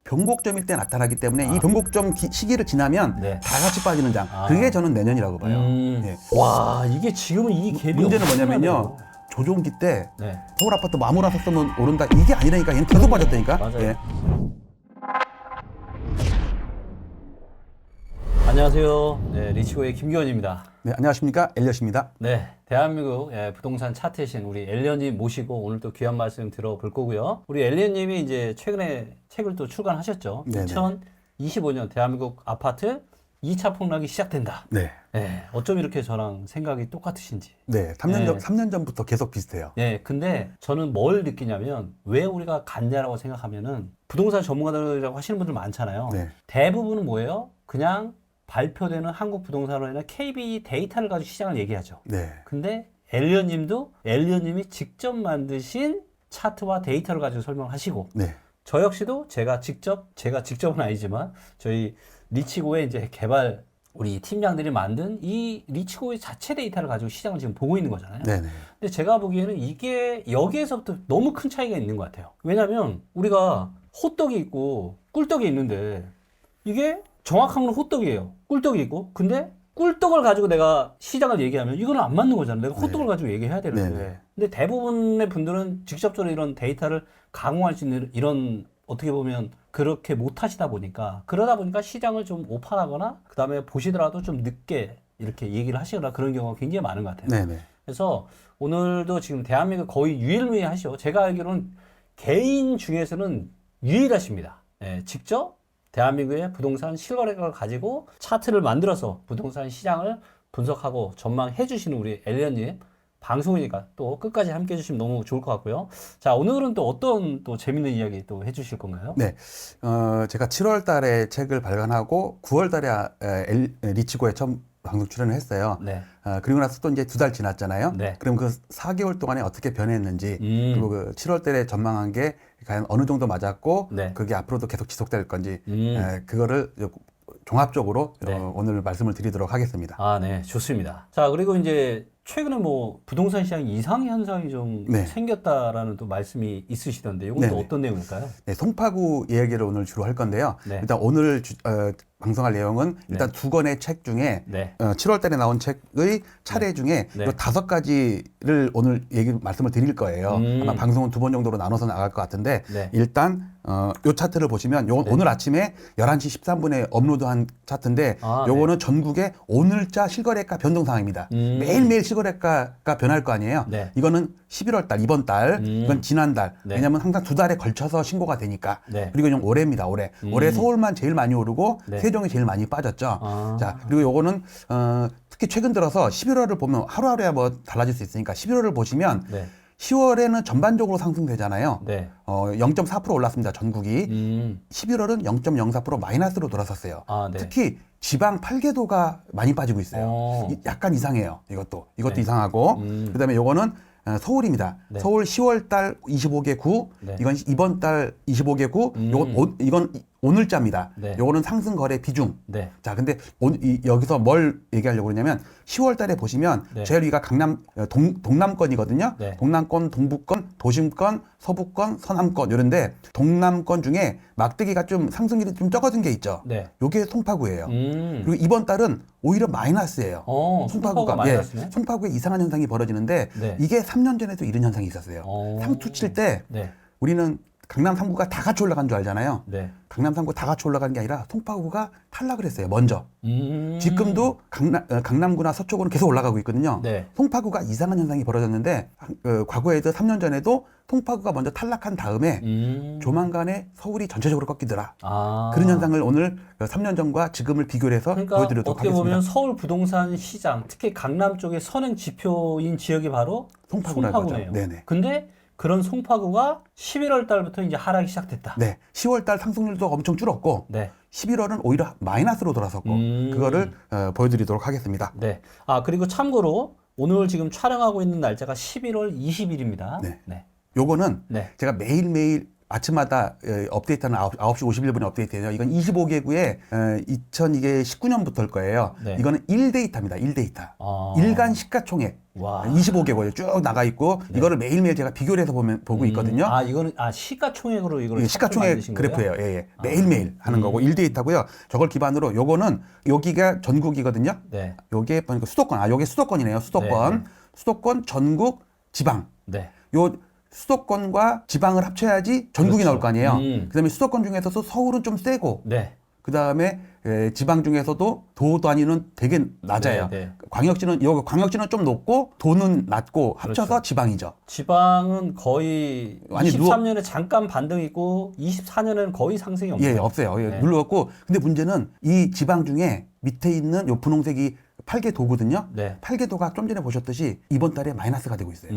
변곡점일 때 나타나기 때문에 이 변곡점 시기를 지나면 네. 다 같이 빠지는 장. 그게 저는 내년이라고 봐요. 예. 와, 이게 지금은 이 갭이 문제는 뭐냐면요. 엄청나네요. 조종기 때 네. 서울 아파트 마무라 샀으면 오른다. 이게 아니라니까. 얘는 계속 빠졌다니까. 맞아요. 예. 안녕하세요. 네, 리치고의 김기원입니다. 네, 안녕하십니까. 엘리엇입니다. 네, 대한민국 부동산 차트의 신 우리 엘리언님 모시고 오늘 또 귀한 말씀 들어볼 거고요. 우리 엘리언님이 이제 최근에 책을 또 출간하셨죠. 네네. 2025년 대한민국 아파트 2차 폭락이 시작된다. 네. 네, 어쩜 이렇게 저랑 생각이 똑같으신지. 네. 3년 전부터 계속 비슷해요. 네, 근데 저는 뭘 느끼냐면 왜 우리가 갔냐라고 생각하면은 부동산 전문가들이라고 하시는 분들 많잖아요. 네. 대부분은 뭐예요? 그냥 발표되는 한국 부동산원이나 KB 데이터를 가지고 시장을 얘기하죠. 네. 근데 엘리언님이 직접 만드신 차트와 데이터를 가지고 설명하시고 네. 저 역시도 제가 직접은 아니지만 저희 리치고의 이제 개발 우리 팀장들이 만든 이 리치고의 자체 데이터를 가지고 시장을 지금 보고 있는 거잖아요. 네네. 근데 제가 보기에는 이게 여기에서부터 너무 큰 차이가 있는 것 같아요. 왜냐면 우리가 호떡이 있고 꿀떡이 있는데 이게 정확한 건 호떡이에요. 꿀떡이 있고. 근데 꿀떡을 가지고 내가 시장을 얘기하면 이거는 안 맞는 거잖아. 내가 호떡을 가지고 얘기해야 되는데. 네네. 근데 대부분의 분들은 직접적으로 이런 데이터를 강화할 수 있는 이런 어떻게 보면 그렇게 못 하시다 보니까 그러다 보니까 시장을 좀 오판하거나 그 다음에 보시더라도 좀 늦게 이렇게 얘기를 하시거나 그런 경우가 굉장히 많은 것 같아요. 네네. 그래서 오늘도 지금 대한민국 거의 유일무이하시죠. 제가 알기로는 개인 중에서는 유일하십니다. 예, 직접 대한민국의 부동산 실거래가를 가지고 차트를 만들어서 부동산 시장을 분석하고 전망해 주시는 우리 엘리언님 방송이니까 또 끝까지 함께 해주시면 너무 좋을 것 같고요. 자, 오늘은 또 어떤 또 재밌는 이야기 또 해주실 건가요? 네. 제가 7월 달에 책을 발간하고 9월 달에 리치고에 처음 방송 출연을 했어요. 네. 그리고 나서 또 이제 2달 지났잖아요. 네. 그럼 그 4개월 동안에 어떻게 변했는지, 그리고 그 7월 달에 전망한 게 과연 어느 정도 맞았고, 네. 그게 앞으로도 계속 지속될 건지, 그거를 종합적으로 네. 오늘 말씀을 드리도록 하겠습니다. 아, 네. 좋습니다. 자, 그리고 이제 최근에 뭐 부동산 시장 이상 현상이 좀 네. 생겼다라는 또 말씀이 있으시던데 이건 또 네네. 어떤 내용일까요? 네, 송파구 이야기를 오늘 주로 할 건데요. 네. 일단 오늘 방송할 내용은 일단 두 권의 책 중에 네. 7월 달에 나온 책의 차례 중에 네. 요 5가지를 오늘 말씀을 드릴 거예요. 아마 방송은 2번 정도로 나눠서 나갈 것 같은데 네. 일단 요 차트를 보시면 요 오늘 아침에 11시 13분에 업로드한 차트인데 아, 요거는 전국의 오늘자 실거래가 변동 상황입니다. 매일매일 실거래가가 변할 거 아니에요. 네. 이거는 11월 달, 이번 달, 이건 지난달. 네. 왜냐하면 항상 2달에 걸쳐서 신고가 되니까. 네. 그리고 이건 올해입니다. 올해. 올해 서울만 제일 많이 오르고 네. 세종이 제일 많이 빠졌죠. 아. 자, 그리고 요거는 특히 최근 들어서 11월을 보면 하루하루야 뭐 달라질 수 있으니까 11월을 보시면 네. 10월에는 전반적으로 상승되잖아요. 네. 0.4% 올랐습니다. 전국이. 11월은 0.04% 마이너스로 돌아섰어요. 아, 네. 특히 지방 8개도가 많이 빠지고 있어요. 약간 이상해요. 이것도 네. 이상하고. 그다음에 요거는 서울입니다. 네. 서울 10월 달 25개 구, 네. 이건 이번 달 25개 구, 이건 오늘자입니다. 네. 요거는 상승 거래 비중. 네. 자, 근데 여기서 뭘 얘기하려고 그러냐면 10월 달에 보시면 네. 저희가 동남권이거든요. 네. 동남권, 동북권, 도심권, 서북권, 서남권 이런데 동남권 중에 막대기가 좀 상승률이 좀 적어진 게 있죠. 네. 요게 송파구예요. 그리고 이번 달은 오히려 마이너스예요. 송파구가 마이너스네. 송파구에 이상한 현상이 벌어지는데 네. 이게 3년 전에도 이런 현상이 있었어요. 상투 칠 때 네. 우리는 강남 3구가 다 같이 올라간 줄 알잖아요. 네. 강남 3구 다 같이 올라가는 게 아니라 송파구가 탈락을 했어요. 먼저. 지금도 강남구나 서초구는 계속 올라가고 있거든요. 네. 송파구가 이상한 현상이 벌어졌는데 과거에도 3년 전에도 송파구가 먼저 탈락한 다음에 조만간에 서울이 전체적으로 꺾이더라. 그런 현상을 오늘 3년 전과 지금을 비교를 해서 그러니까 보여드리도록 어떻게 하겠습니다. 보면 서울 부동산 시장, 특히 강남 쪽의 선행 지표인 지역이 바로 송파구라고 하죠. 송파구네요. 네네. 근데 그런 송파구가 11월 달부터 이제 하락이 시작됐다. 네. 10월 달 상승률도 엄청 줄었고 네. 11월은 오히려 마이너스로 돌아섰고 그거를 보여드리도록 하겠습니다. 네. 아, 그리고 참고로 오늘 지금 촬영하고 있는 날짜가 11월 20일입니다. 네. 네. 요거는 네. 제가 매일매일 아침마다 업데이트하는 9시 51분에 업데이트해요. 이건 25개구에 2019년부터일 거예요. 네. 이거는 1데이터입니다. 1데이터. 아. 일간 시가총액. 와. 25개구에 쭉 나가 있고 네. 이거를 매일매일 제가 비교를 해서 보고 있거든요. 아, 이거는 시가총액으로 이걸 예, 시가총액 그래프예요. 예, 예. 매일매일 하는 거고 1데이터고요. 저걸 기반으로 요거는 여기가 전국이거든요. 네. 요게 보니까 수도권. 요게 수도권이네요. 수도권. 네. 수도권, 전국, 지방. 네. 요 수도권과 지방을 합쳐야지 전국이 그렇죠. 나올 거 아니에요. 그다음에 수도권 중에서도 서울은 좀 세고 네. 그다음에 지방 중에서도 도 단위는 되게 낮아요. 네, 네. 광역지는 좀 높고 도는 낮고 합쳐서 그렇죠. 지방이죠. 지방은 거의 아니, 23년에 잠깐 반등 있고 24년에는 거의 상승이 없어요. 예, 없어요. 예, 네. 눌러갖고 근데 문제는 이 지방 중에 밑에 있는 요 분홍색이 8개 도거든요. 네. 8개 도가 좀 전에 보셨듯이 이번 달에 마이너스가 되고 있어요.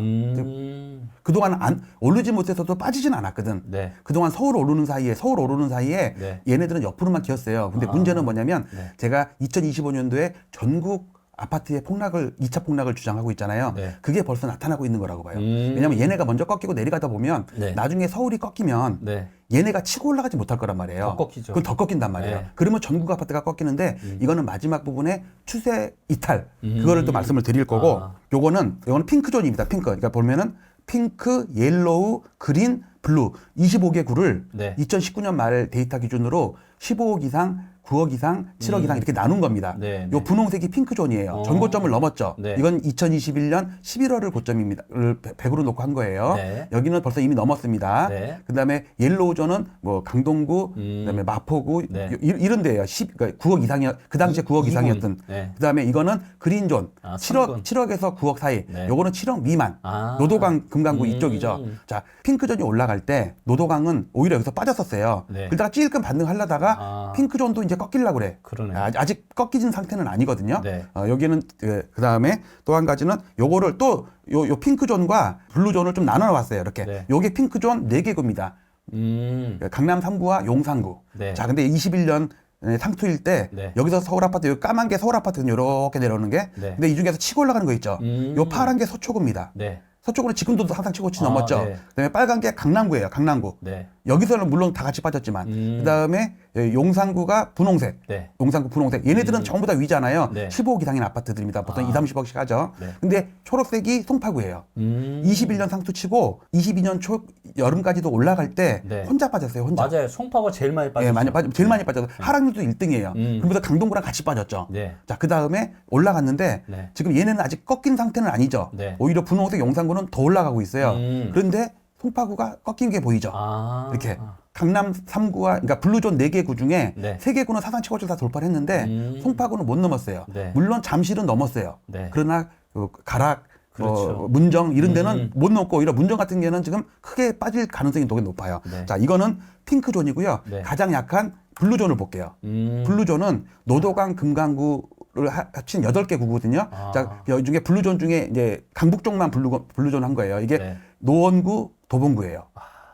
그동안 오르지 못해서도 빠지진 않았거든. 네. 그동안 서울 오르는 사이에 네. 얘네들은 옆으로만 기었어요. 근데 문제는 뭐냐면 네. 제가 2025년도에 전국 아파트의 2차 폭락을 주장하고 있잖아요. 네. 그게 벌써 나타나고 있는 거라고 봐요. 왜냐면 얘네가 먼저 꺾이고 내려가다 보면 네. 나중에 서울이 꺾이면 네. 얘네가 치고 올라가지 못할 거란 말이에요. 더 꺾이죠. 그건 더 꺾인단 말이에요. 네. 그러면 전국 아파트가 꺾이는데 이거는 마지막 부분에 추세 이탈 그거를 또 말씀을 드릴 거고 요거는 핑크존입니다. 핑크. 그러니까 보면은 핑크, 옐로우, 그린, 블루 25개 구를 네. 2019년 말 데이터 기준으로 15억 이상, 9억 이상, 7억 이상 이렇게 나눈 겁니다. 네, 요 분홍색이 핑크존이에요. 전고점을 넘었죠. 네. 이건 2021년 11월을 고점입니다. 100으로 놓고 한 거예요. 네. 여기는 벌써 이미 넘었습니다. 네. 그다음에 옐로우존은 뭐 강동구, 그다음에 마포구 네. 이런 데예요. 그러니까 9억 이상이었 그 당시에 9억 이상이었던. 네. 그다음에 이거는 그린존 아, 7억에서 9억 사이. 네. 요거는 7억 미만. 아. 노도강 금강구 이쪽이죠. 자, 핑크존이 올라갈 때 노도강은 오히려 여기서 빠졌었어요. 네. 그러다가 찔끔 반등하려다가 핑크존도 이제 꺾이려고 그래. 그러네. 아직 꺾이진 상태는 아니거든요. 네. 여기는 그다음에 또 한 가지는 요거를 또 요 핑크존과 블루존을 좀 나눠 놨어요. 이렇게. 네. 요게 핑크존 4개구입니다. 강남 3구와 용산구. 네. 자, 근데 21년 상투일 때 네. 여기서 서울 아파트, 여기 까만 게 서울 아파트는 이렇게 내려오는 게 네. 근데 이 중에서 치고 올라가는 거 있죠. 요 파란 게 서초구입니다. 네. 서초구는 지금도 항상 치고치 아, 넘었죠. 네. 그다음에 빨간 게 강남구예요. 강남구. 네. 여기서는 물론 다 같이 빠졌지만 그다음에 용산구가 분홍색. 네. 용산구 분홍색. 얘네들은 전부 다 위잖아요. 네. 15억 이상인 아파트들입니다. 보통 2, 30억씩 하죠. 네. 근데 초록색이 송파구예요. 21년 상투치고 22년 초 여름까지도 올라갈 때 네. 혼자 빠졌어요. 혼자. 맞아요. 송파가 제일 많이 빠졌죠. 예, 제일 많이 빠져서 하락률도 1등이에요. 그러면서 강동구랑 같이 빠졌죠. 네. 자, 그 다음에 올라갔는데 네. 지금 얘네는 아직 꺾인 상태는 아니죠. 네. 오히려 분홍색 용산구는 더 올라가고 있어요. 그런데 송파구가 꺾인 게 보이죠. 아. 이렇게 강남 3구와 그러니까 블루존 4개 구 중에 네. 3개 구는 사상 최고치를 다 돌파를 했는데 송파구는 못 넘었어요. 네. 물론 잠실은 넘었어요. 네. 그러나 가락 그렇죠. 문정 이런 데는 못 넘고 오히려 문정 같은 경우는 지금 크게 빠질 가능성이 되게 높아요. 네. 자, 이거는 핑크존이고요. 네. 가장 약한 블루존을 볼게요. 블루존은 노도강 금강구를 합친 8개 구거든요. 아. 자, 이 중에 블루존 중에 이제 강북 쪽만 블루존 한 거예요. 이게 네. 노원구, 도봉구예요.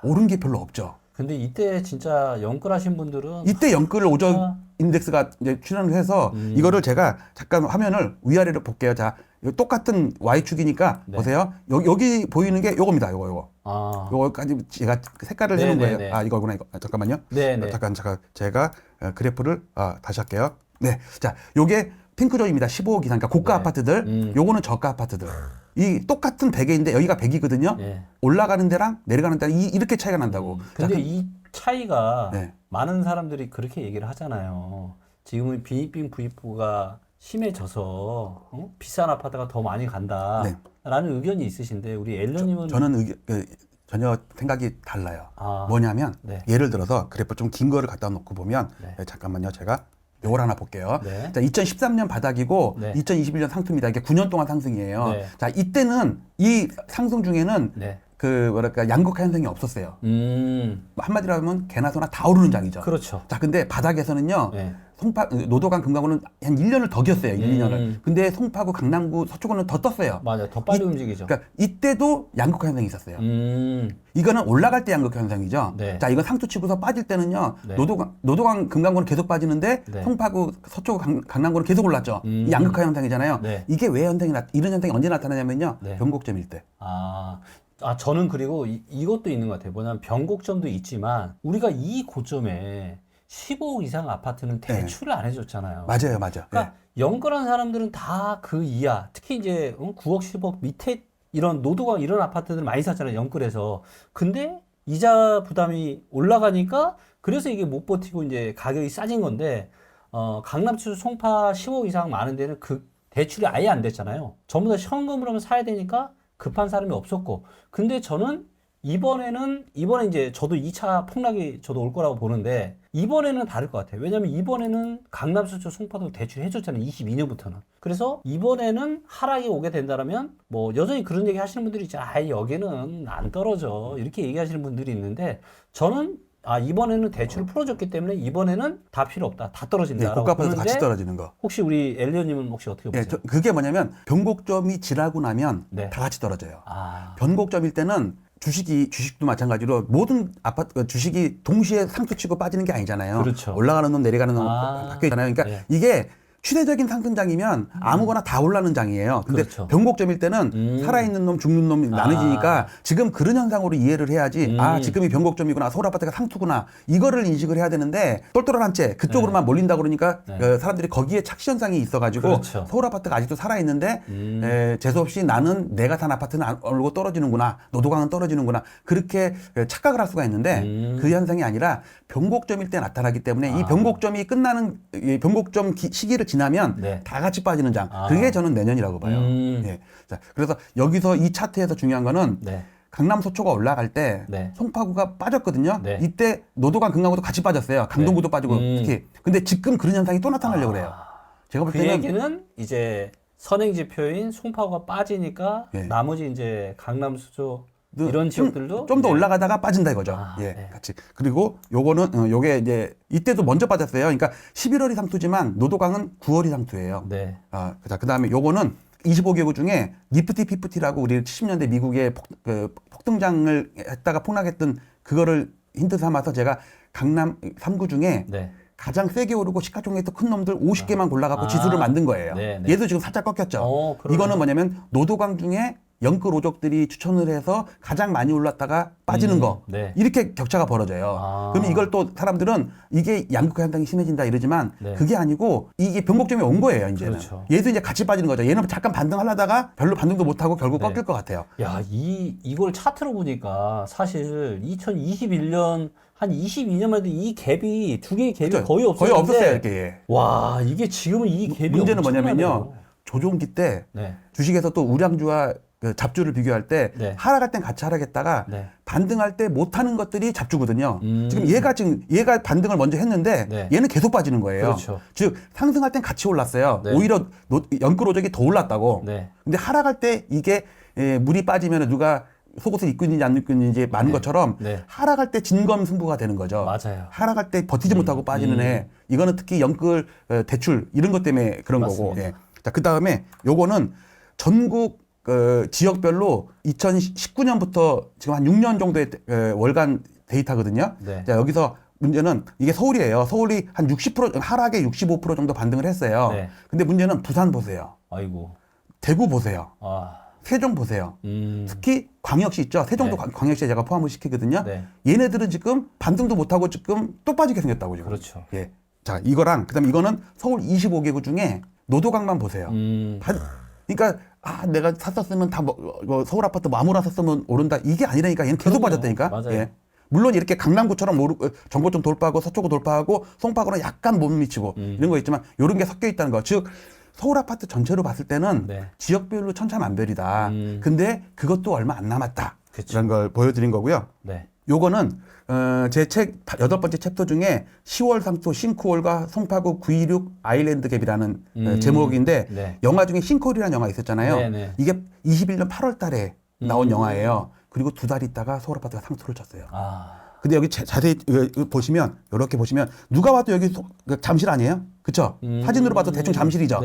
오른 게 별로 없죠. 근데 이때 진짜 연끌하신 분들은 이때 연끌 오적 아. 인덱스가 이제 출현을 해서 이거를 제가 잠깐 화면을 위아래로 볼게요. 자, 이거 똑같은 Y축이니까 네. 보세요. 여기 보이는 게 요겁니다. 요거. 아. 요거까지 제가 색깔을 네, 해놓은 네, 거예요. 네. 아, 이거구나. 이거. 잠깐만요. 네, 네. 잠깐 제가 그래프를 다시 할게요. 네. 자, 요게 핑크존입니다. 15억 이상. 그러니까 고가 네. 아파트들. 요거는 저가 아파트들. 이 똑같은 100개인데 여기가 100이거든요. 네. 올라가는 데랑 내려가는 데랑 이렇게 차이가 난다고. 근데 자, 이 차이가 네. 많은 사람들이 그렇게 얘기를 하잖아요. 지금은 빈익빈 부익부가 심해져서 비싼 아파트가 더 많이 간다라는 의견이 있으신데 우리 엘러님은 저는 전혀 생각이 달라요. 아. 뭐냐면 네. 예를 들어서 그래프 좀 긴 거를 갖다 놓고 보면 네. 잠깐만요. 제가 요걸 하나 볼게요. 네. 자, 2013년 바닥이고 네. 2021년 상투입니다. 이게 9년 동안 상승이에요. 네. 자, 이때는 이 상승 중에는 네. 그 뭐랄까 양극화 현상이 없었어요. 한마디로 하면 개나 소나 다 오르는 장이죠. 그렇죠. 자, 근데 바닥에서는요. 네. 노도강 금강구는 한 1년을 더 겼어요. 1, 2년을. 근데 송파구, 강남구, 서초구는 더 떴어요. 맞아요. 더 빨리 움직이죠. 그러니까 이때도 양극화 현상이 있었어요. 음. 이거는 올라갈 때 양극화 현상이죠. 네. 자, 이건 상투 치고서 빠질 때는요. 네. 노도강 금강구는 계속 빠지는데 네. 송파구, 서초구, 강남구는 계속 올랐죠. 이 양극화 현상이잖아요. 네. 이게 왜 이런 현상이 언제 나타나냐면요. 네. 변곡점일 때. 아, 저는 그리고 이것도 있는 것 같아요. 뭐냐면 변곡점도 있지만 우리가 이 고점에 15억 이상 아파트는 대출을 안 해줬잖아요. 맞아요, 맞아. 그러니까 연끌한 사람들은 다 그 이하, 특히 이제 9억, 10억 밑에 이런 노도강 이런 아파트들 많이 샀잖아요. 연끌에서. 근데 이자 부담이 올라가니까 그래서 이게 못 버티고 이제 가격이 싸진 건데 강남区송파 10억 이상 많은 데는 그 대출이 아예 안 됐잖아요. 전부 다 현금으로 하면 사야 되니까 급한 사람이 없었고. 근데 저는 이번에 이제 저도 2차 폭락이 저도 올 거라고 보는데 이번에는 다를 것 같아요. 왜냐면 이번에는 강남수초 송파도 대출 해줬잖아요. 22년부터는. 그래서 이번에는 하락이 오게 된다면 뭐 여전히 그런 얘기 하시는 분들이 있죠. 여기는 안 떨어져. 이렇게 얘기하시는 분들이 있는데 저는 이번에는 대출을 풀어줬기 때문에 이번에는 다 필요 없다. 다 떨어진다. 고가 아파트도 같이 떨어지는 거. 혹시 우리 엘리언님은 혹시 어떻게 보세요? 그게 뭐냐면 변곡점이 지나고 나면 다 같이 떨어져요. 변곡점일 때는 주식도 마찬가지로 모든 아파트 주식이 동시에 상투치고 빠지는 게 아니잖아요. 그렇죠. 올라가는 놈 내려가는 놈 바뀌어 있잖아요. 그러니까 이게 추세적인 상승장이면 아무거나 다 올라는 장이에요. 근데 그렇죠. 변곡점일 때는 살아있는 놈, 죽는 놈이 나눠지니까 지금 그런 현상으로 이해를 해야지 지금이 변곡점이구나, 서울 아파트가 상투구나, 이거를 인식을 해야 되는데 똘똘한 채 그쪽으로만 몰린다 그러니까 사람들이 거기에 착시 현상이 있어가지고 그렇죠. 서울 아파트가 아직도 살아있는데 재수없이 나는 내가 산 아파트는 안 오르고 떨어지는구나, 노도강은 떨어지는구나, 그렇게 착각을 할 수가 있는데 그 현상이 아니라 변곡점일 때 나타나기 때문에 이 변곡점이 끝나는 이 변곡점 시기를 지나면 다 같이 빠지는 장. 그게 저는 내년이라고 봐요. 예. 자, 그래서 여기서 이 차트에서 중요한 거는 강남 소초가 올라갈 때 송파구가 빠졌거든요. 이때 노도강 금강구도 같이 빠졌어요. 강동구도 빠지고 특히. 근데 지금 그런 현상이 또 나타나려고 그래요. 제가 볼 때는 얘기는 이제 선행 지표인 송파구가 빠지니까 나머지 이제 강남 수조 이런 지역들도 좀 더 올라가다가 빠진다 이거죠. 같이. 그리고 요거는 요게 이제 이때도 먼저 빠졌어요. 그러니까 11월이 상투지만 노도강은 9월이 상투예요. 자, 그다음에 요거는 25개국 중에 니프티 피프티라고 우리 70년대 미국의 폭등장을 했다가 폭락했던 그거를 힌트 삼아서 제가 강남 3구 중에 가장 세게 오르고 시가총액도 큰 놈들 50개만 골라갖고 지수를 만든 거예요. 얘도 지금 살짝 꺾였죠. 이거는 뭐냐면 노도강 중에 연끌 오족들이 추천을 해서 가장 많이 올랐다가 빠지는 거 이렇게 격차가 벌어져요. 그러면 이걸 또 사람들은 이게 양극화 현상이 심해진다 이러지만 그게 아니고 이게 변곡점이 온 거예요. 이제는 얘도 이제 같이 빠지는 거죠. 얘는 잠깐 반등하려다가 별로 반등도 못하고 결국 꺾일 것 같아요. 이걸 차트로 보니까 사실 2021년 한 22년만 해도 이 갭이 두 개의 갭이 거의 없었는데 거의 없었어요. 이렇게. 와, 이게 지금은 이 갭이 문제는 엄청나네요. 뭐냐면요. 조종기 때 주식에서 또 우량주와 그 잡주를 비교할 때 하락할 땐 같이 하락했다가 반등할 때 못하는 것들이 잡주거든요. 지금 얘가 반등을 먼저 했는데 얘는 계속 빠지는 거예요. 즉 상승할 땐 같이 올랐어요. 오히려 연끌 오적이 더 올랐다고. 근데 하락할 때 이게 물이 빠지면 누가 속옷을 입고 있는지 안 입고 있는지 많은 것처럼 하락할 때 진검승부가 되는 거죠. 맞아요. 하락할 때 버티지 못하고 빠지는 애. 이거는 특히 연끌 대출 이런 것 때문에 그런 거고. 자, 그다음에 요거는 전국 지역별로 2019년부터 지금 한 6년 정도의 월간 데이터거든요. 자, 여기서 문제는 이게 서울이에요. 서울이 한 60% 하락에 65% 정도 반등을 했어요. 근데 문제는 부산 보세요. 아이고. 대구 보세요. 세종 보세요. 특히 광역시 있죠. 세종도 광역시에 제가 포함을 시키거든요. 얘네들은 지금 반등도 못하고 지금 또 빠지게 생겼다고 지금. 그렇죠. 자, 이거랑 그다음에 이거는 서울 25개구 중에 노도강만 보세요. 그러니까 내가 샀었으면 다 서울 아파트 뭐 아무나 샀으면 오른다 이게 아니라니까 얘는 계속 빠졌다니까. 물론 이렇게 강남구처럼 전고점 돌파하고 서초구 돌파하고 송파구는 약간 못 미치고 이런 거 있지만 이런 게 섞여 있다는 거. 즉 서울 아파트 전체로 봤을 때는 지역별로 천차만별이다. 근데 그것도 얼마 안 남았다. 이런 걸 보여드린 거고요. 요거는 제 책 8번째 챕터 중에 10월 상투 싱크홀과 송파구 926 아일랜드 갭이라는 제목인데 영화 중에 싱크홀이라는 영화 있었잖아요. 이게 21년 8월 달에 나온 영화예요. 그리고 두 달 있다가 서울 아파트가 상투를 쳤어요. 근데 여기 자세히 보시면 이렇게 보시면 누가 봐도 여기 잠실 아니에요? 그쵸? 사진으로 봐도 대충 잠실이죠.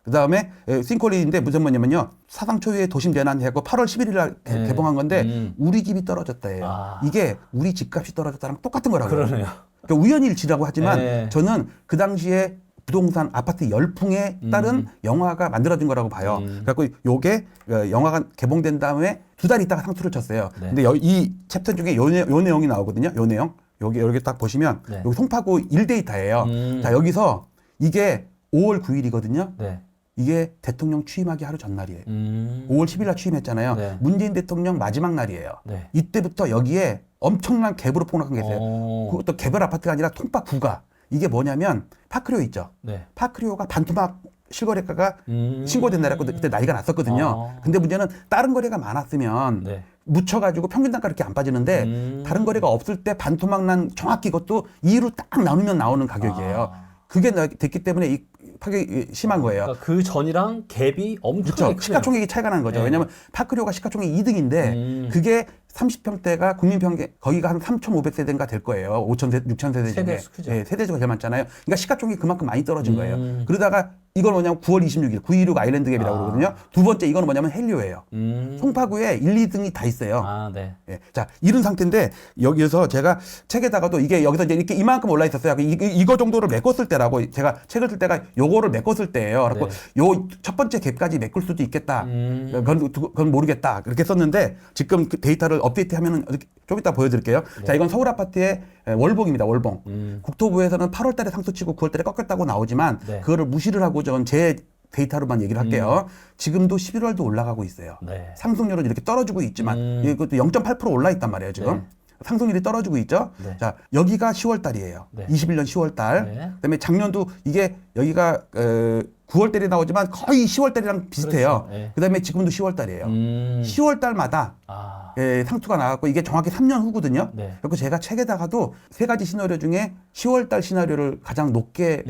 그다음에 싱콜리인데 무슨 뭐냐면요. 사상 초유의 도심 재난 해고 8월 11일 날 개봉한 건데 우리 집이 떨어졌다예요. 이게 우리 집값이 떨어졌다랑 똑같은 거라고요. 그러네요. 그러니까 우연일치라고 하지만 저는 그 당시에 부동산 아파트 열풍에 따른 영화가 만들어진 거라고 봐요. 그래갖고 요게 영화가 개봉된 다음에 2달 있다가 상투를 쳤어요. 네. 근데 이 챕터 중에 요 내용이 나오거든요. 요 내용. 여기 딱 보시면 네. 여기 송파구 1데이터예요. 자, 여기서 이게 5월 9일이거든요. 네. 이게 대통령 취임하기 하루 전날이에요. 5월 10일 날 취임했잖아요. 네. 문재인 대통령 마지막 날이에요. 네. 이때부터 여기에 엄청난 갭으로 폭락한 게 있어요. 그것도 개별 아파트가 아니라 통파구가. 이게 뭐냐면 파크리오 있죠. 네. 파크리오가 반토막 실거래가가 신고된 날이었고 그때 난리가 났었거든요. 근데 문제는 다른 거래가 많았으면 네. 묻혀가지고 평균 단가 이렇게 안 빠지는데 다른 거래가 없을 때 반토막 난 정확히 이것도 2로 딱 나누면 나오는 가격이에요. 그게 됐기 때문에 이 파격이 심한 거예요. 그러니까 그 전이랑 갭이 엄청 그렇죠. 크네요. 시가총액이 차이가 나는 거죠. 네. 왜냐하면 파크리오가 시가총액 2등인데 그게 30평대가 국민평균 거기가 한 3,500세대인가 될 거예요. 5,000세대, 6,000세대 중에. 세대 수죠. 네, 세대수가 제일 많잖아요. 그러니까 시가총액이 그만큼 많이 떨어진 거예요. 그러다가 이건 뭐냐면 9월 26일 9.16 아일랜드 갭이라고 그러거든요. 두 번째 이거는 뭐냐면 헬리오예요. 송파구에 1, 2등이 다 있어요. 아, 네. 예. 자, 이런 상태인데 여기서 제가 책에다가도 이게 여기서 이제 이렇게 이만큼 올라 있었어요. 이거 정도를 메꿨을 때라고 제가 책을 쓸 때가 요거를 메꿨을 때예요. 그래서 네. 요 첫 번째 갭까지 메꿀 수도 있겠다. 그건 모르겠다. 그렇게 썼는데 지금 그 데이터를 업데이트하면은 좀 이따 보여드릴게요. 네. 자, 이건 서울 아파트의 월봉입니다. 월봉. 국토부에서는 8월달에 상수치고 9월달에 꺾였다고 나오지만 네. 그거를 무시를 하고 전 제 데이터로만 얘기를 할게요. 지금도 11월도 올라가고 있어요. 네. 상승률은 이렇게 떨어지고 있지만 이것도 0.8% 올라 있단 말이에요, 지금. 네. 상승률이 떨어지고 있죠. 네. 자, 여기가 10월 달이에요. 네. 21년 10월 달. 네. 그다음에 작년도 이게 여기가 9월 달에 나오지만 거의 10월 달이랑 비슷해요. 그렇죠. 네. 그다음에 지금도 10월 달이에요. 10월 달마다 아. 상투가 나왔고 이게 정확히 3년 후거든요. 네. 그리고 제가 책에다가도 세 가지 시나리오 중에 10월 달 시나리오를 가장 높게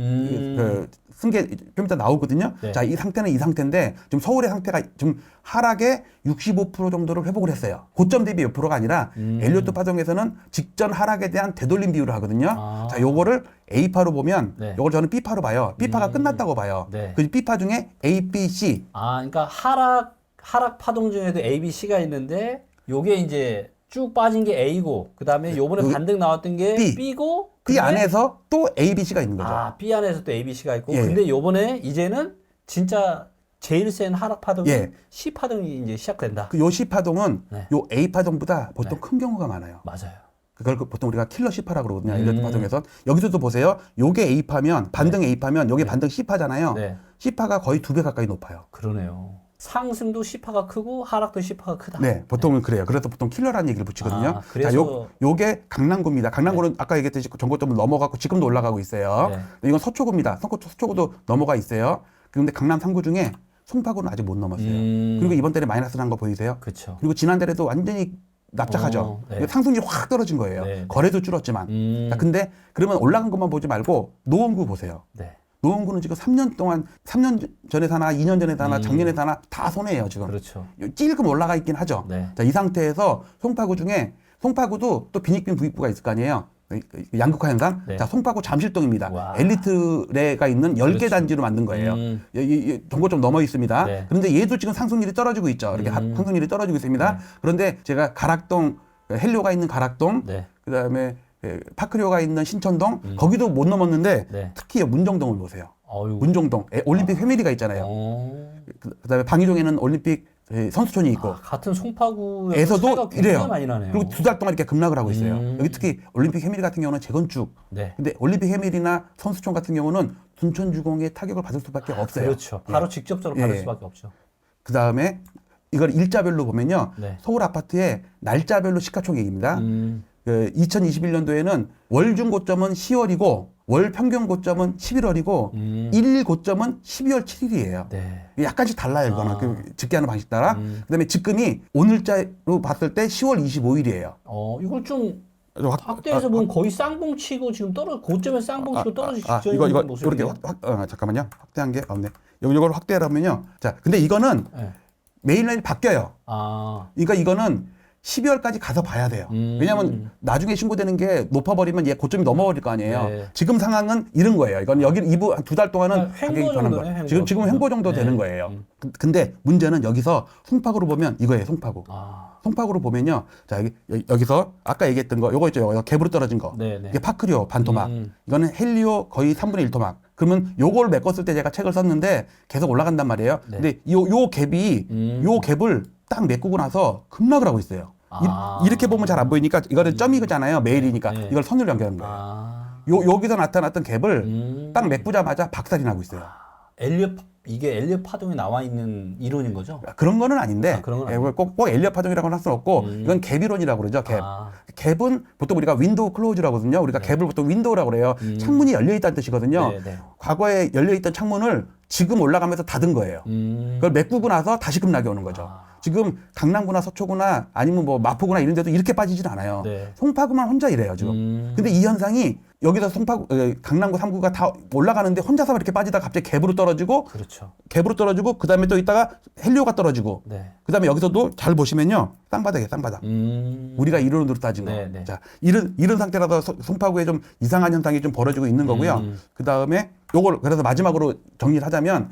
쓴 게 좀 이따 나오거든요. 네. 자, 이 상태는 이 상태인데 지금 서울의 상태가 좀 하락의 65% 정도를 회복을 했어요. 고점 대비 몇 프로가 아니라 엘리어트 파동에서는 직전 하락에 대한 되돌림 비율을 하거든요. 아. 자, 요거를 A파로 보면 네. 요걸 저는 B파로 봐요. B파가 끝났다고 봐요. 네. 그 B파 중에 A, B, C. 아, 그러니까 하락 파동 중에도 A, B, C가 있는데 요게 이제 쭉 빠진 게 A고 그다음에 요번에 여기 반등 나왔던 게 B. B고 B 근데 안에서 또 A, B, C가 있는 거죠. 아, B 안에서 또 A, B, C가 있고 예. 근데 요번에 이제는 진짜 제일 센 하락 파동이 예. C 파동이 이제 시작된다. 그 요 C 파동은 네. 요 A 파동보다 보통 큰 경우가 많아요. 맞아요. 그걸 보통 우리가 킬러 C파라고 그러거든요. 음. 엘리어트 파동에서. 여기서도 보세요. 요게 A파면 반등 A파면 요게 반등 C파잖아요. 네. C파가 거의 2배 가까이 높아요. 그러네요. 상승도 C파가 크고 하락도 C파가 크다. 네, 보통은 그래요. 그래서 보통 킬러라는 얘기를 붙이거든요. 아, 그래서- 자, 요게 강남구입니다. 강남구는 아까 얘기했듯이 전고점을 넘어가고 지금도 올라가고 있어요. 네. 이건 서초구입니다. 서초구도 넘어가 있어요. 그런데 강남 3구 중에 송파구는 아직 못 넘었어요. 그리고 이번 달에 마이너스 난 거 보이세요? 그렇죠. 그리고 지난달에도 완전히 납작하죠. 네. 상승률이 확 떨어진 거예요. 네. 거래도 줄었지만. 자, 근데 그러면 올라간 것만 보지 말고 노원구 보세요. 네. 노원구는 지금 3년 동안 3년 전에 사나 2년 전에 사나 작년에 사나 다 손해예요, 지금. 그렇죠. 찔끔 올라가 있긴 하죠. 네. 자, 이 상태에서 송파구 중에 송파구도 또 빈익빈 부익부가 있을 거 아니에요. 양극화 현상. 네. 자, 송파구 잠실동입니다. 와. 엘리트레가 있는 10개 그렇죠. 단지로 만든 거예요. 정보 좀 넘어 있습니다. 네. 그런데 얘도 지금 상승률이 떨어지고 있죠. 이렇게 상승률이 떨어지고 있습니다. 네. 그런데 제가 가락동, 헬리오가 있는 가락동, 네. 그다음에 파크리오가 있는 신천동, 거기도 못 넘었는데 네. 특히 문정동을 보세요. 어유. 문정동, 올림픽 회밀리가 있잖아요. 그다음에 방위동에는 올림픽 선수촌이 있고. 같은 송파구에서도 에서도 차이가 굉장히 이래요. 많이 나네요. 그리고 2달 동안 이렇게 급락을 하고 있어요. 여기 특히 올림픽 해밀 같은 경우는 재건축. 네. 근데 올림픽 해밀이나 선수촌 같은 경우는 둔촌주공의 타격을 받을 수밖에 없어요. 그렇죠. 바로 직접적으로 받을 수밖에 없죠. 그 다음에 이걸 일자별로 보면요. 네. 서울 아파트의 날짜별로 시가총액입니다. 2021년도에는 월중 고점은 10월이고 월 평균 고점은 11월이고 일 고점은 12월 7일이에요. 네. 약간씩 달라요. 이거는 그 집계하는 방식 따라. 그다음에 지금이 오늘자로 봤을 때 10월 25일이에요. 이걸 좀 확대해서 보면 거의 쌍봉치고 지금 고점에 쌍봉치고 떨어지기 직전인 이거 모습이에요. 이렇게 잠깐만요. 확대한 게 없네. 이걸 확대하면요. 자, 근데 이거는 네. 메인라인이 바뀌어요. 그러니까 이거는 12월까지 가서 봐야 돼요. 왜냐하면 나중에 신고되는 게 높아버리면 얘 고점이 넘어버릴 거 아니에요. 네. 지금 상황은 이런 거예요. 이건 여기 2달 동안은 그러니까 횡보 가격이 변한 정도네, 거. 횡보. 지금 횡보 정도 네. 되는 거예요. 근데 문제는 여기서 송파구로 보면 이거예요. 송파구. 송파구로 보면요. 자, 여기서 아까 얘기했던 거, 요거 있죠. 갭으로 떨어진 거. 네, 네. 이게 파크리오 반토막. 이거는 헬리오 거의 3분의 1토막. 그러면 요걸 메꿨을 때 제가 책을 썼는데 계속 올라간단 말이에요. 네. 근데 요 갭이 요 갭을 딱 메꾸고 나서 급락을 하고 있어요. 이렇게 보면 잘 안 보이니까 이거는 점이잖아요. 메일이니까 네. 이걸 선으로 연결한 거예요. 여기서 나타났던 갭을 딱 메꾸자마자 박살이 나고 있어요. 이게 엘리엇 파동에 나와 있는 이론인 거죠? 그런 거는 아닌데 그런 건 꼭 엘리엇 파동이라고 할 수는 없고 이건 갭 이론이라고 그러죠. 갭. 갭은 보통 우리가 윈도우 클로즈라거든요. 우리가 갭을 보통 윈도우라고 그래요. 창문이 열려 있다는 뜻이거든요. 과거에 열려 있던 창문을 지금 올라가면서 닫은 거예요. 그걸 메꾸고 나서 다시 급락이 오는 거죠. 지금 강남구나 서초구나 아니면 뭐 마포구나 이런 데도 이렇게 빠지진 않아요. 송파구만 혼자 이래요, 지금. 근데 이 현상이 여기서 강남구 3구가 다 올라가는데 혼자서 이렇게 빠지다가 갑자기 갭으로 떨어지고 그렇죠. 갭으로 떨어지고 그다음에 또 있다가 헬리오가 떨어지고 그다음에 여기서도 잘 보시면요. 쌍바닥이에요, 쌍바닥. 우리가 이론으로 따진 거. 자, 이런 상태라서 송파구에 좀 이상한 현상이 좀 벌어지고 있는 거고요. 그다음에 요걸 그래서 마지막으로 정리를 하자면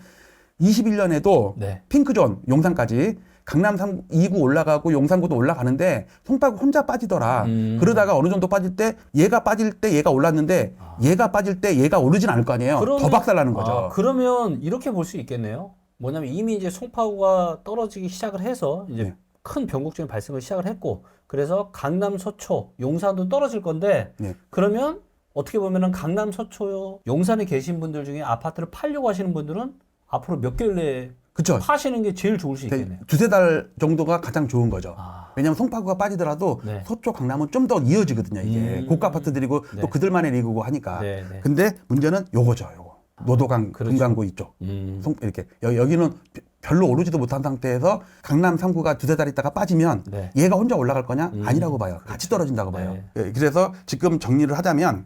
21년에도 핑크존 용산까지 강남 2구 올라가고 용산구도 올라가는데 송파구 혼자 빠지더라. 그러다가 어느 정도 빠질 때 얘가 올랐는데 얘가 빠질 때 얘가 오르진 않을 거 아니에요. 더 박살나는 거죠. 그러면 이렇게 볼 수 있겠네요. 뭐냐면 이미 이제 송파구가 떨어지기 시작을 해서 이제 큰 변곡점이 발생을 시작을 했고 그래서 강남 서초 용산도 떨어질 건데 그러면 어떻게 보면은 강남 서초 용산에 계신 분들 중에 아파트를 팔려고 하시는 분들은 앞으로 몇 개월 내에 그쵸. 파시는 게 제일 좋을 수 있겠네요. 두세 달 정도가 가장 좋은 거죠. 왜냐하면 송파구가 빠지더라도 서초 강남은 좀 더 이어지거든요. 이게 고가 아파트들이고 또 그들만의 리그고 하니까. 근데 문제는 요거죠. 요거. 노도강, 금강구 이쪽. 이렇게 여기는 별로 오르지도 못한 상태에서 강남 3구가 두세 달 있다가 빠지면 얘가 혼자 올라갈 거냐? 아니라고 봐요. 같이 떨어진다고 봐요. 그래서 지금 정리를 하자면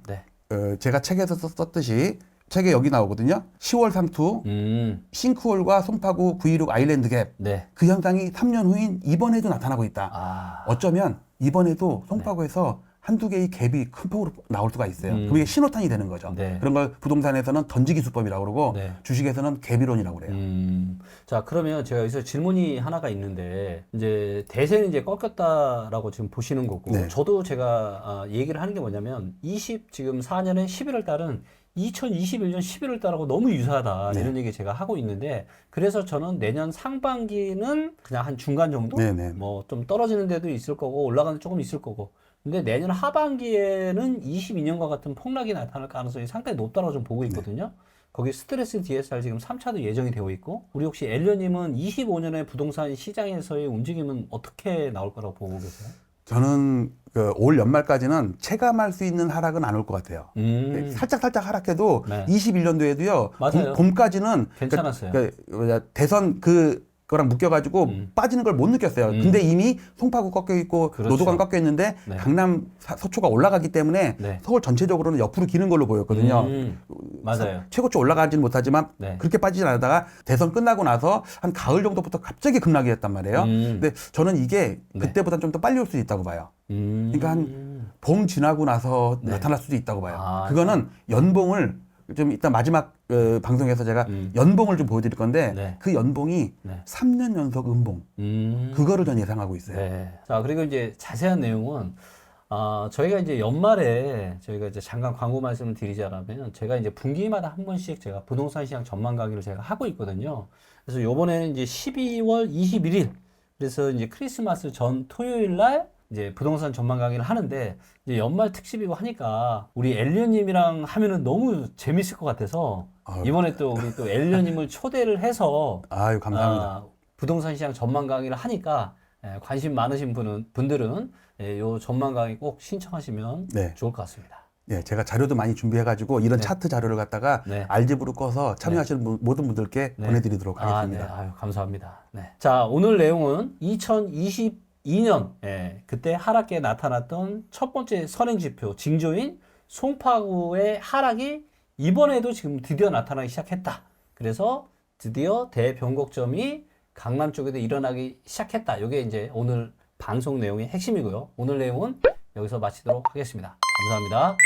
제가 책에서 썼듯이 책에 여기 나오거든요. 10월 상투, 싱크홀과 송파구 916 아일랜드 갭. 그 현상이 3년 후인 이번에도 나타나고 있다. 어쩌면 이번에도 송파구에서 한두 개의 갭이 큰 폭으로 나올 수가 있어요. 그게 신호탄이 되는 거죠. 그런 걸 부동산에서는 던지기 수법이라고 그러고 주식에서는 갭이론이라고 그래요. 자, 그러면 제가 여기서 질문이 하나가 있는데 이제 대세는 이제 꺾였다라고 지금 보시는 거고 저도 제가 얘기를 하는 게 뭐냐면 지금 4년에 11월 달은 2021년 11월 달하고 너무 유사하다 이런 얘기 제가 하고 있는데 그래서 저는 내년 상반기는 그냥 한 중간 정도 뭐 좀 떨어지는 데도 있을 거고 올라가는 데 조금 있을 거고 근데 내년 하반기에는 22년과 같은 폭락이 나타날 가능성이 상당히 높다고 좀 보고 있거든요. 거기 스트레스 DSR 지금 3차도 예정이 되어 있고 우리 혹시 엘리언님은 25년의 부동산 시장에서의 움직임은 어떻게 나올 거라고 보고 계세요? 저는 올 연말까지는 체감할 수 있는 하락은 안 올 것 같아요. 살짝 하락해도 21년도에도요. 봄까지는 괜찮았어요. 대선 그거랑 묶여가지고 빠지는 걸 못 느꼈어요. 근데 이미 송파구 꺾여 있고 노도강 꺾여 있는데 강남 서초가 올라가기 때문에 서울 전체적으로는 옆으로 기는 걸로 보였거든요. 맞아요. 최고치 올라가지는 못하지만 그렇게 빠지진 않다가 대선 끝나고 나서 한 가을 정도부터 갑자기 급락이 했단 말이에요. 근데 저는 이게 그때보다 좀 더 빨리 올 수도 있다고 봐요. 그러니까 한 봄 지나고 나서 나타날 수도 있다고 봐요. 그거는 연봉을 좀 이따 마지막 방송에서 제가 연봉을 좀 보여드릴 건데 그 연봉이 3년 연속 음봉 그거를 전 예상하고 있어요. 자, 그리고 이제 자세한 내용은 저희가 이제 연말에 저희가 이제 잠깐 광고 말씀을 드리자면 제가 이제 분기마다 한 번씩 제가 부동산 시장 전망 강의를 제가 하고 있거든요. 그래서 요번에는 이제 12월 21일 그래서 이제 크리스마스 전 토요일 날 이제 부동산 전망 강의를 하는데 이제 연말 특집이고 하니까 우리 엘리언님이랑 하면은 너무 재밌을 것 같아서 이번에 또 우리 또 엘리언님을 초대를 해서 감사합니다. 부동산 시장 전망 강의를 하니까 관심 많으신 분들은 요 전망 강의 꼭 신청하시면 좋을 것 같습니다. 제가 자료도 많이 준비해가지고 이런 차트 자료를 갖다가 알집으로 꺼서 참여하시는 모든 분들께 보내드리도록 하겠습니다. 감사합니다. 자, 오늘 내용은 2022년 그때 하락기에 나타났던 첫 번째 선행지표 징조인 송파구의 하락이 이번에도 지금 드디어 나타나기 시작했다. 그래서 드디어 대변곡점이 강남 쪽에도 일어나기 시작했다. 이게 이제 오늘 방송 내용의 핵심이고요. 오늘 내용은 여기서 마치도록 하겠습니다. 감사합니다.